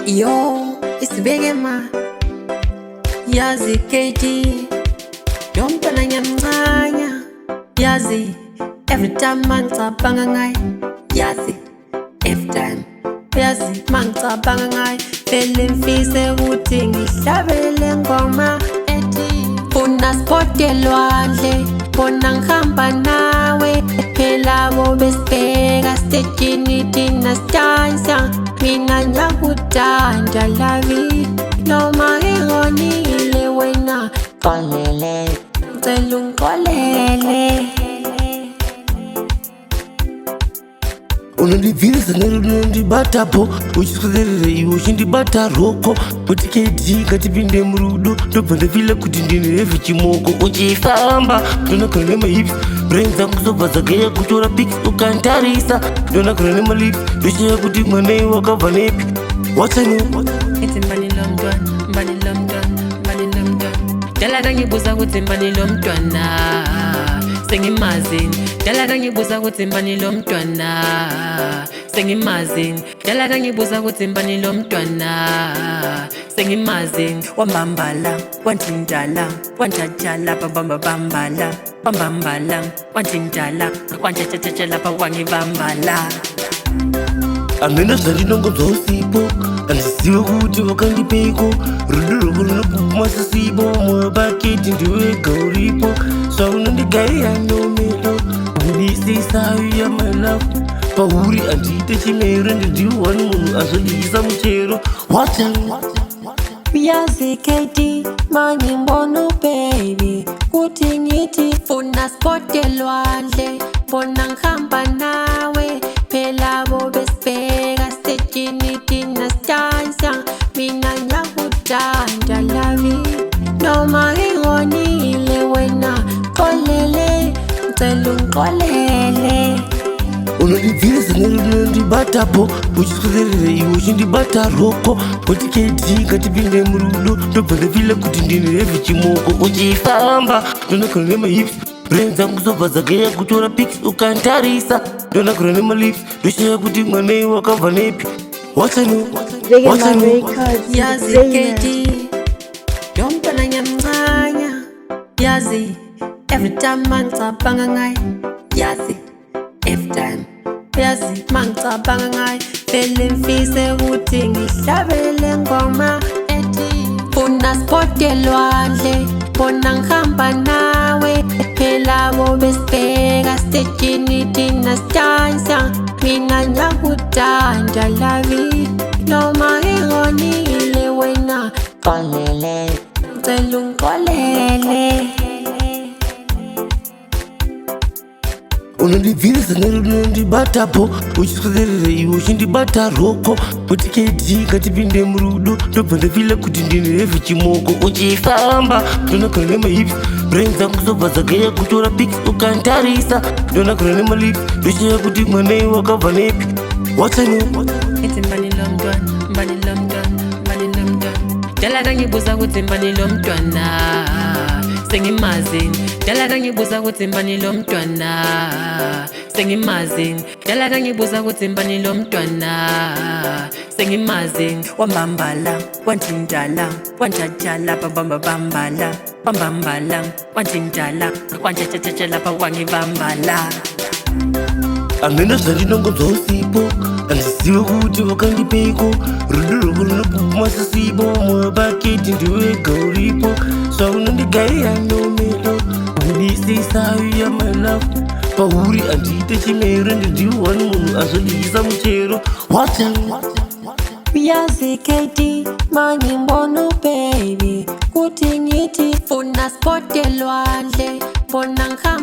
Yo, isibeke ma yazi KD yomntwana nyamncanya yazi every time mangicabanga ngaye yazi every time yazi mangicabanga ngaye vele mfise ukuthi ngihlabele ngoma ethi funa sport elwandle bona ngihamba nawe phela bobe sibheka stejini thina sidansa mina ngiyakuthanda lavi noma ngingonile wena qolele ngicela ungiqolele unondibvirisa nerunondibatapo uchiswederere iwe uchindibata roko kuti KD ngatipinde murudo ndobva ndafila kuti ndine revhi chimoko uchifamba ndonakana nemahips brain dzangu zobva dzageya kutora pics ukantarisa ndonakana nemalips ndoshaya kuti mwanai wakabva nepi Mbani dala kangibuza ukuthi mbani lo mntwana sengimazini dala kangibuza ukuthi mbani lo mntwana sengimazini dala kangibuza ukuthi mbani lo mntwana sengimazini wambambala wanjindala wanjajala bambambala bambambala wanjindala wanjajajaja lapha wangibambala amena zvandinongonzwa usipo handizive kuti wakandipeko rudo rwako runobvuma sisipo moyo paketi ndiwega uripo zvaunondigaiya nomedo udisisayo my pauri handiite chimero ndidiwani munhu azodikisa muchero yazi KD mangimbono baby kuti ngithi funa sport elwandle bona ngihamba nawe phela bobe sibheka stejini thina sidansa mina ngiyakuthanda lavi noma ngingonile wena qolele ngicela ungiqolele unondibvirisa nerunondibatapo uchiswederere iwe uchindibata roko kuti KD ngatipinde murudo ndobva ndafila kuti ndine revhi chimoko uchifamba ndonakana nemahips brain dzangu zobva dzageya kutora pics ukantarisa ndonakana nemalips ndoshaya kuti mwanai wakabva nepi yazi KD yomntwana nyamncanya yazi every time mangicabanga ngaye yazi every time yazi mangicabanga ngaye vele mfise ukuthi ngihlabele ngoma ethi funa sport elwandle bona ngihamba nawe phela bobe sibheka stejini thina sidansa mina ngiyakuthanda lavi noma ngingonile wena qolele ngicela ungiqolele unondibvirisa nerunondibatapo uchiswederere iwe uchindibata roko kuti KD ngatipinde murudo ndobva ndafila kuti ndine revhi chimoko uchifamba ndonakana nemahips brain dzangu zobva dzageya kutora pics ukantarisa ndonakana nemalips ndoshaya kuti mwanai wakabva nepi mbani lo mntwana dala kangibuza ukuthi mbani lo mntwana sengimazini dala kangibuza ukuthi mbani lo mntwana sengimazini dala kangibuza ukuthi mbani lo mntwana sengimazini wambambala wanjindala wanjajala bambambala bambambala wanjindala wanjajajaja lapha wangibambala amena zvandinongonzwa usipo handizive kuti wakandipeko rudo rwako runobvuma sisipo moyo paketi ndiwega uripo zvaunondigaiya nomedo udisisayo my pauri handiite chimero ndidiwani munhu azodikisa muchero yazi KD mangimbono baby kuti ngithi funa sport elwandle bona ngihamba